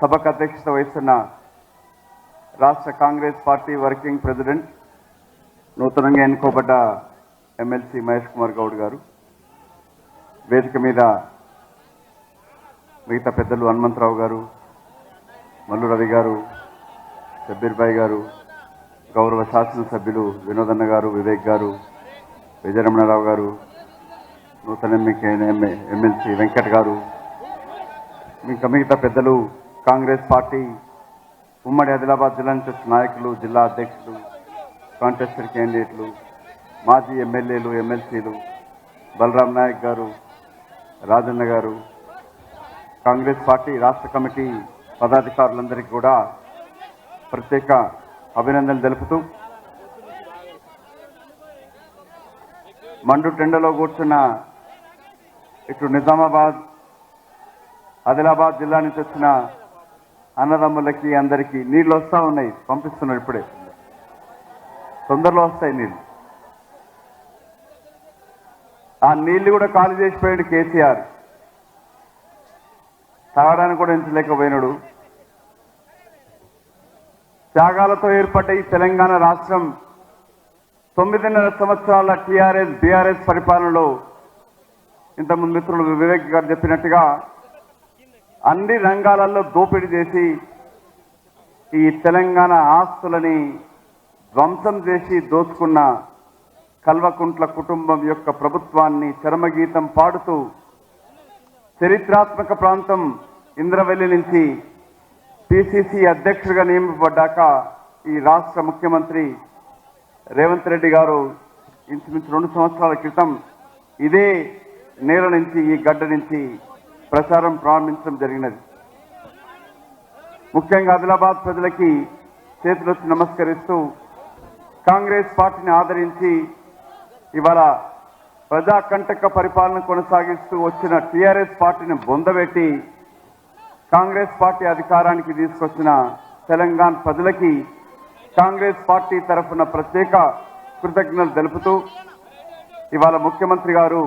సభకు అధ్యక్షత వహిస్తున్న రాష్ట్ర కాంగ్రెస్ పార్టీ వర్కింగ్ ప్రెసిడెంట్ నూతనంగా ఎన్నుకోబడ్డ ఎమ్మెల్సీ మహేష్ కుమార్ గౌడ్ గారు, వేదిక మీద మిగతా పెద్దలు హనుమంతరావు గారు, మల్లు రవి గారు, షబ్బీర్ భాయ్ గారు, గౌరవ శాసనసభ్యులు వినోదన్న గారు, వివేక్ గారు, విజయరమణరావు గారు, నూతన ఎన్నికైన ఎమ్మెల్సీ వెంకట్ గారు, ఇంకా మిగతా పెద్దలు, కాంగ్రెస్ పార్టీ ఉమ్మడి ఆదిలాబాద్ జిల్లా నుంచి వచ్చిన నాయకులు, జిల్లా అధ్యక్షులు, కాంటెస్టెడ్ క్యాండిడేట్లు, మాజీ ఎమ్మెల్యేలు, ఎమ్మెల్సీలు, బలరాం నాయక్ గారు, రాజన్న గారు, కాంగ్రెస్ పార్టీ రాష్ట్ర కమిటీ పదాధికారులందరికీ కూడా ప్రత్యేక అభినందనలు తెలుపుతూ, మండు టెండలో కూర్చున్న ఇటు నిజామాబాద్, ఆదిలాబాద్ జిల్లా నుంచి వచ్చిన అన్నదమ్ములకి అందరికీ నీళ్ళు వస్తూ ఉన్నాయి, పంపిస్తున్నారు, ఇప్పుడే తొందరలో వస్తాయి నీళ్ళు. ఆ నీళ్లు కూడా ఖాళీ చేసిపోయాడు కేసీఆర్, తాగడానికి కూడా ఎంచలేకపోయినాడు. త్యాగాలతో ఏర్పడ్డ ఈ తెలంగాణ రాష్ట్రం 9.5 సంవత్సరాల టీఆర్ఎస్ బీఆర్ఎస్ పరిపాలనలో ఇంతకుముందు మిత్రులు వివేక్ గారు చెప్పినట్టుగా అన్ని రంగాలలో దోపిడీ చేసి ఈ తెలంగాణ ఆస్తులని ధ్వంసం చేసి దోచుకున్న కల్వకుంట్ల కుటుంబం యొక్క ప్రభుత్వాన్ని చరమగీతం పాడుతూ చరిత్రాత్మక ప్రాంతం ఇంద్రవెల్లి నుంచి పిసిసి అధ్యక్షుడిగా నియమింపబడ్డాక ఈ రాష్ట్ర ముఖ్యమంత్రి రేవంత్ రెడ్డి గారు ఇంచుమించు 2 సంవత్సరాల క్రితం ఇదే నేల నుంచి, ఈ గడ్డ నుంచి ప్రచారం ప్రారంభించడం జరిగినది. ముఖ్యంగా ఆదిలాబాద్ ప్రజలకి చేతులొచ్చి నమస్కరిస్తూ కాంగ్రెస్ పార్టీని ఆదరించి ఇవాళ ప్రజాకంటక పరిపాలన కొనసాగిస్తూ వచ్చిన టీఆర్ఎస్ పార్టీని బొందబెట్టి కాంగ్రెస్ పార్టీ అధికారానికి తీసుకొచ్చిన తెలంగాణ ప్రజలకి కాంగ్రెస్ పార్టీ తరఫున ప్రత్యేక కృతజ్ఞతలు తెలుపుతూ, ఇవాళ ముఖ్యమంత్రి గారు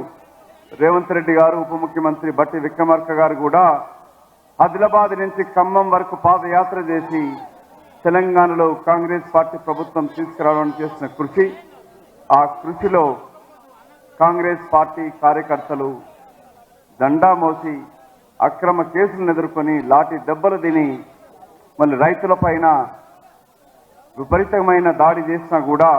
రేవంత్ రెడ్డి గారు, ఉప ముఖ్యమంత్రి బట్టి విక్రమార్క గారు కూడా ఆదిలాబాద్ నుంచి ఖమ్మం వరకు పాదయాత్ర చేసి తెలంగాణలో కాంగ్రెస్ పార్టీ ప్రభుత్వం తీసుకురావడానికి చేసిన కృషి, ఆ కృషిలో కాంగ్రెస్ పార్టీ కార్యకర్తలు దండా మోసి అక్రమ కేసులను ఎదుర్కొని లాఠీ దెబ్బలు తిని మళ్ళీ రైతులపైన విపరీతమైన దాడి చేసినా కూడా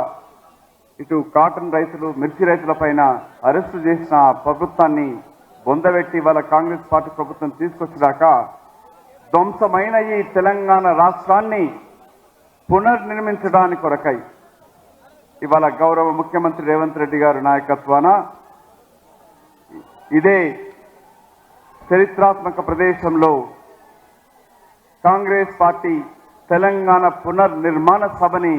ఇటు కాటన్ రైతులు, మిర్చి రైతులపైన అరెస్టు చేసిన ప్రభుత్వాన్ని బొందబెట్టి వాళ్ళ కాంగ్రెస్ పార్టీ ప్రభుత్వం తీసుకొచ్చేదాక ధ్వంసమైన ఈ తెలంగాణ రాష్ట్రాన్ని పునర్నిర్మించడానికి కొరకై ఇవాళ గౌరవ ముఖ్యమంత్రి రేవంత్ రెడ్డి గారి నాయకత్వాన ఇదే చరిత్రాత్మక ప్రదేశంలో కాంగ్రెస్ పార్టీ తెలంగాణ పునర్నిర్మాణ సభని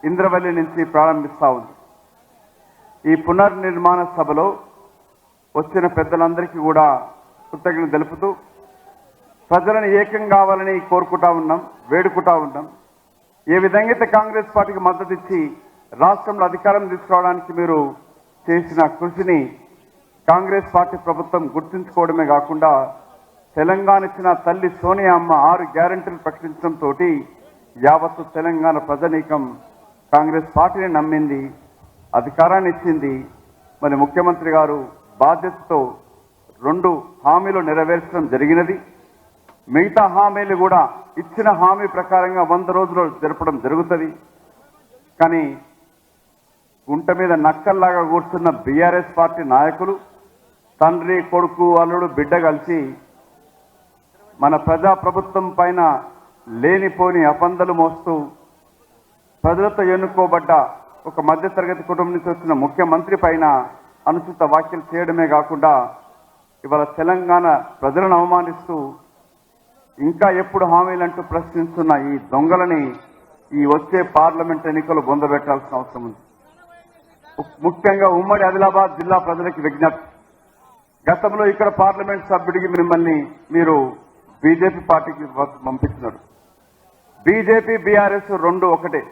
ఇంద్రవెల్లి నుంచి ప్రారంభిస్తా ఉంది. ఈ పునర్నిర్మాణ సభలో వచ్చిన పెద్దలందరికీ కూడా కృతజ్ఞతలు తెలుపుతూ ప్రజలను ఏకం కావాలని కోరుకుంటా ఉన్నాం, వేడుకుంటా ఉన్నాం. ఏ విధంగా అయితే కాంగ్రెస్ పార్టీకి మద్దతు ఇచ్చి రాష్ట్రంలో అధికారం తీసుకురావడానికి మీరు చేసిన కృషిని కాంగ్రెస్ పార్టీ ప్రభుత్వం గుర్తుంచుకోవడమే కాకుండా తెలంగాణ ఇచ్చిన తల్లి సోనియా అమ్మ 6 గ్యారెంటీలు ప్రకటించడంతో యావత్తు తెలంగాణ ప్రజానీకం కాంగ్రెస్ పార్టీని నమ్మింది, అధికారాన్ని ఇచ్చింది. మరి ముఖ్యమంత్రి గారు బాధ్యతతో 2 హామీలు నెరవేర్చడం జరిగినది. మిగతా హామీలు కూడా ఇచ్చిన హామీ ప్రకారంగా 100 రోజులు జరపడం జరుగుతుంది. కానీ గుంట మీద నక్కల్లాగా కూర్చున్న బీఆర్ఎస్ పార్టీ నాయకులు తండ్రి, కొడుకు, అల్లుడు, బిడ్డ కలిసి మన ప్రజా ప్రభుత్వం పైన లేనిపోని అపందలు మోస్తూ ప్రజలతో ఎన్నుకోబడ్డ ఒక మధ్యతరగతి కుటుంబం నుంచి వచ్చిన ముఖ్యమంత్రి పైన అనుచిత వ్యాఖ్యలు చేయడమే కాకుండా ఇవాళ తెలంగాణ ప్రజలను అవమానిస్తూ ఇంకా ఎప్పుడు హామీలంటూ ప్రశ్నిస్తున్న ఈ దొంగలని ఈ వచ్చే పార్లమెంట్ ఎన్నికలు బొందబెట్టాల్సిన అవసరం ఉంది. ముఖ్యంగా ఉమ్మడి ఆదిలాబాద్ జిల్లా ప్రజలకి విజ్ఞప్తి, గతంలో ఇక్కడ పార్లమెంట్ సభ్యుడికి మిమ్మల్ని మీరు బీజేపీ పార్టీకి పంపించినారు. బీజేపీ బీఆర్ఎస్ 2 ఒకటే.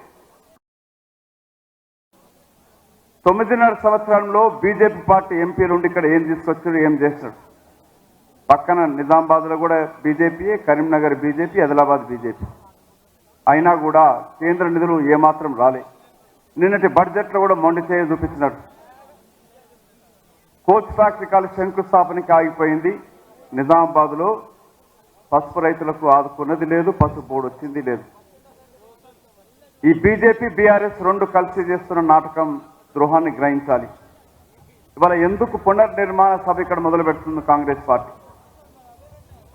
9.5 సంవత్సరంలో బీజేపీ పార్టీ ఎంపీలు ఉండి ఇక్కడ ఏం తీసుకొచ్చారు, ఏం చేశారు? పక్కన నిజామాబాద్లో కూడా బీజేపీయే, కరీంనగర్ బీజేపీ, ఆదిలాబాద్ బీజేపీ. అయినా కూడా కేంద్ర నిధులు ఏమాత్రం రాలే. నిన్నటి బడ్జెట్లో కూడా మొండి చేయ చూపించినారు. కోచ్ ఫ్యాక్టరీ కాలు శంకుస్థాపనకి ఆగిపోయింది. నిజామాబాద్లో పసుపు రైతులకు ఆదుకున్నది లేదు, పసుపు బోర్డు వచ్చింది లేదు. ఈ బీజేపీ బీఆర్ఎస్ రెండు కలిసి చేస్తున్న నాటకం ద్రోహాన్ని గ్రహించాలి. ఇవాళ ఎందుకు పునర్నిర్మాణ సభ ఇక్కడ మొదలు పెడుతుంది కాంగ్రెస్ పార్టీ?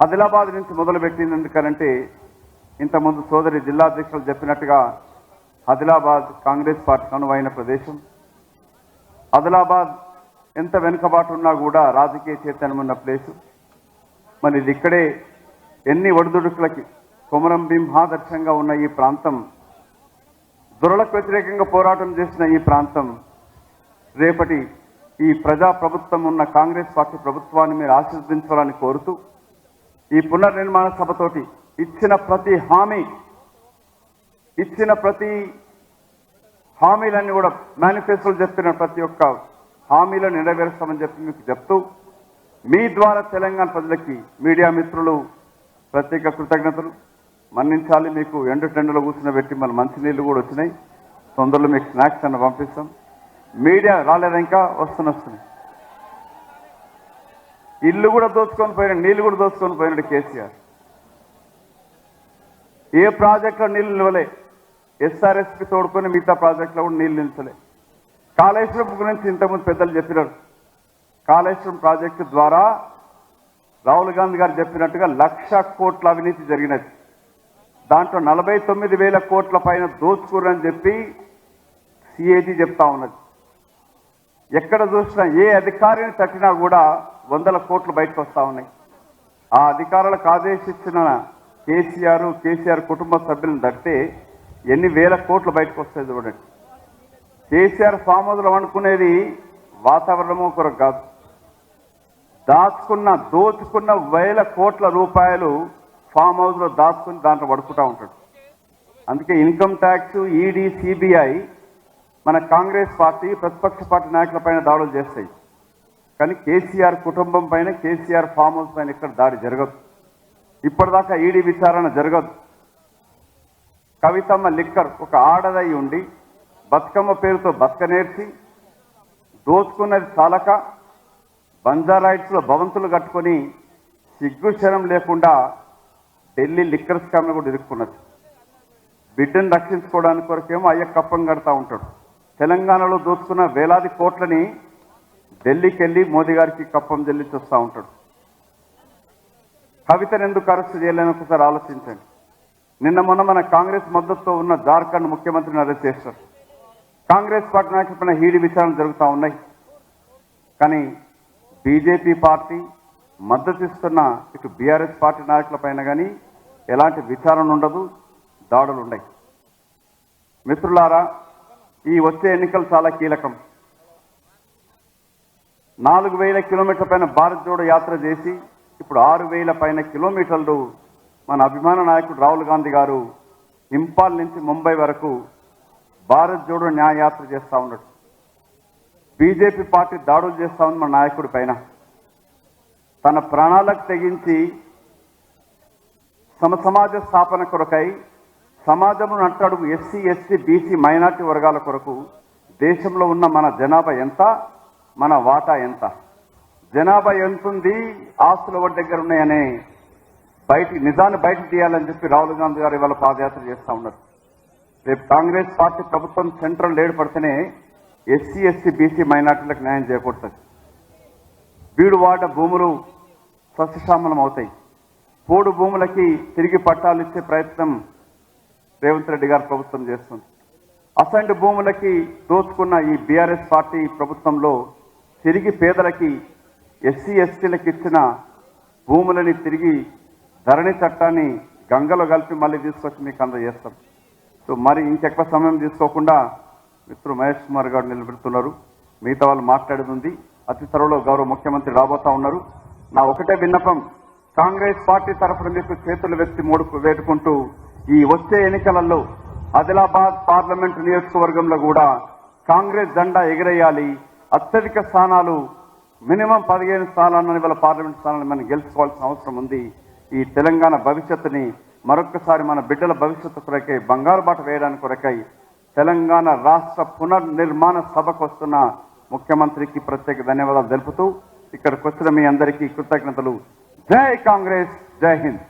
ఆదిలాబాద్ నుంచి మొదలుపెట్టింది ఎందుకనంటే, ఇంతకుముందు సోదరి జిల్లా అధ్యక్షులు చెప్పినట్టుగా ఆదిలాబాద్ కాంగ్రెస్ పార్టీకి అనువైన ప్రదేశం. ఆదిలాబాద్ ఎంత వెనుకబాటు ఉన్నా కూడా రాజకీయ చైతన్యం ఉన్న ప్లేసు. మరి ఇది ఇక్కడే ఎన్ని ఒడిదుడుకులకి కొమరం భీం ఆదర్శంగా ఉన్న ఈ ప్రాంతం, దొరలకు వ్యతిరేకంగా పోరాటం చేసిన ఈ ప్రాంతం, రేపటి ఈ ప్రజాప్రభుత్వం ఉన్న కాంగ్రెస్ పార్టీ ప్రభుత్వాన్ని మీరు ఆశీర్వదించాలని కోరుతూ, ఈ పునర్నిర్మాణ సభతోటి ఇచ్చిన ప్రతి హామీలన్నీ కూడా మేనిఫెస్టోలు చెప్పిన ప్రతి ఒక్క హామీలను నెరవేరుస్తామని చెప్పి మీకు చెప్తూ, మీ ద్వారా తెలంగాణ ప్రజలకి మీడియా మిత్రులు ప్రత్యేక కృతజ్ఞతలు. మన్నించాలి, మీకు ఎండు టెండలో కూర్చుని పెట్టి మన మంచినీళ్ళు కూడా వచ్చినాయి. తొందరలో మీకు స్నాక్స్ అన్న పంపిస్తాం. మీడియా రాలేదా? ఇంకా వస్తున్నాయి. ఇల్లు కూడా దోచుకొని పోయినాడు, నీళ్లు కూడా దోచుకొని పోయినాడు కేసీఆర్. ఏ ప్రాజెక్టులో నీళ్లు నిలవలే, ఎస్ఆర్ఎస్పి తోడుకొని మిగతా ప్రాజెక్టులో కూడా నీళ్లు నిలిచలే. కాళేశ్వరం గురించి ఇంతకుముందు పెద్దలు చెప్పినారు. కాళేశ్వరం ప్రాజెక్టు ద్వారా రాహుల్ గాంధీ గారు చెప్పినట్టుగా 1,00,000 కోట్ల అవినీతి జరిగినది. దాంట్లో 49,000 కోట్ల పైన దోచుకురని చెప్పి సిఏజీ చెప్తా ఉన్నది. ఎక్కడ చూసినా ఏ అధికారిని తట్టినా కూడా 100 కోట్లు బయటకు వస్తూ ఉన్నాయి. ఆ అధికారులకు ఆదేశించిన కేసీఆర్ కుటుంబ సభ్యులను తట్టితే ఎన్ని వేల కోట్లు బయటకు వస్తాయి చూడండి. కేసీఆర్ ఫామ్ హౌస్లో అనుకునేది వాతావరణము కొరకు కాదు, దోచుకున్న వేల కోట్ల రూపాయలు ఫామ్ హౌస్లో దాచుకుని దాంట్లో పడుకుంటూ ఉంటాడు. అందుకే ఇన్కమ్ ట్యాక్స్, ఈడీ, సిబిఐ మన కాంగ్రెస్ పార్టీ ప్రతిపక్ష పార్టీ నాయకుల పైన దాడులు చేస్తాయి. కానీ కేసీఆర్ కుటుంబం పైన, కేసీఆర్ ఫామ్ హౌస్ పైన ఇక్కడ దాడి జరగదు. ఇప్పటిదాకా ఈడీ విచారణ జరగదు. కవితమ్మ లిక్కర్ ఒక ఆడదై ఉండి బతుకమ్మ పేరుతో బతక నేర్చి దోచుకున్నది చాలక బంజారాయిట్స్లో భవంతులు కట్టుకొని సిగ్గు శరం లేకుండా ఢిల్లీ లిక్కర్ స్కామ్లో కూడా ఇరుక్కున్నది. బిడ్డను రక్షించుకోవడానికి కొరకేమో అయ్య కప్పం కడతా ఉంటాడు. తెలంగాణలో దోచుకున్న వేలాది కోట్లని ఢిల్లీకి వెళ్ళి మోదీ గారికి కప్పం చెల్లించి వస్తూ ఉంటాడు. కవితను ఎందుకు అరెస్ట్ చేయలేని ఒకసారి ఆలోచించండి. నిన్న మొన్న మన కాంగ్రెస్ మద్దతుతో ఉన్న జార్ఖండ్ ముఖ్యమంత్రిని అరెస్ట్ చేశారు. కాంగ్రెస్ పార్టీ నాయకులపైన ఈడీ విచారణ జరుగుతూ ఉన్నాయి. కానీ బీజేపీ పార్టీ మద్దతిస్తున్న ఇటు బీఆర్ఎస్ పార్టీ నాయకులపైన కానీ ఎలాంటి విచారణ ఉండదు, దాడులు ఉన్నాయి. మిత్రులారా, ఈ వచ్చే ఎన్నికలు చాలా కీలకం. 4,000 కిలోమీటర్ల పైన భారత్ జోడో యాత్ర చేసి ఇప్పుడు 6,000 పైన కిలోమీటర్లు మన అభిమాన నాయకుడు రాహుల్ గాంధీ గారు ఇంపాల్ నుంచి ముంబై వరకు భారత్ జోడో న్యాయ యాత్ర చేస్తూ ఉన్నాడు. బీజేపీ పార్టీ దాడులు చేస్తూ ఉంది మన నాయకుడి పైన. తన ప్రాణాలకు తెగించి సమాజ స్థాపన కొరకై సమాజంలో నట్టడుగు ఎస్సీ, ఎస్టీ, బీసీ, మైనార్టీ వర్గాల కొరకు దేశంలో ఉన్న మన జనాభా ఎంత, మన వాటా ఎంత, జనాభా ఎంతుంది, ఆస్తులు ఎవరి దగ్గర ఉన్నాయనే నిజాన్ని బయటకు తీయాలని చెప్పి రాహుల్ గాంధీ గారు ఇవాళ పాదయాత్ర చేస్తూ ఉన్నారు. రేపు కాంగ్రెస్ పార్టీ ప్రభుత్వం సెంట్రల్ ఏర్పడితేనే ఎస్సీ, ఎస్టీ, బీసీ, మైనార్టీలకు న్యాయం చేకూరుతుంది. బీడు వాడ భూములు సస్యశ్యామలం అవుతాయి. పోడు భూములకి తిరిగి పట్టాలు ఇచ్చే ప్రయత్నం రేవంత్ రెడ్డి గారు ప్రభుత్వం చేస్తుంది. అసంటి భూములకి దోచుకున్న ఈ బీఆర్ఎస్ పార్టీ ప్రభుత్వంలో తిరిగి పేదలకి, ఎస్సీ, ఎస్టీలకు ఇచ్చిన భూములని తిరిగి ధరణి చట్టాన్ని గంగలో కలిపి మళ్ళీ తీసుకొచ్చి మీకు అందజేస్తాం. సో మరి ఇంకెక్కువ సమయం తీసుకోకుండా మిత్రుడు మహేష్ కుమార్ గారు నిలబెడుతున్నారు. మిగతా వాళ్ళు మాట్లాడేది ఉంది. అతి త్వరలో గౌరవ ముఖ్యమంత్రి రాబోతా ఉన్నారు. నా ఒకటే విన్నపం, కాంగ్రెస్ పార్టీ తరఫున మీకు చేతులు వెత్తి వేడుకుంటూ ఈ వచ్చే ఎన్నికలలో ఆదిలాబాద్ పార్లమెంటు నియోజకవర్గంలో కూడా కాంగ్రెస్ జెండా ఎగిరేయాలి. అత్యధిక స్థానాలు మినిమం 15 స్థానాలను ఇవాళ పార్లమెంట్ స్థానాలను మనం గెలుచుకోవాల్సిన అవసరం ఉంది. ఈ తెలంగాణ భవిష్యత్తుని మరొకసారి మన బిడ్డల భవిష్యత్తు కొరకై బంగారు బాట వేయడానికి కొరకై తెలంగాణ రాష్ట్ర పునర్నిర్మాణ సభకు వస్తున్న ముఖ్యమంత్రికి ప్రత్యేక ధన్యవాదాలు తెలుపుతూ ఇక్కడికి వచ్చిన మీ అందరికీ కృతజ్ఞతలు. జై కాంగ్రెస్, జై హింద్.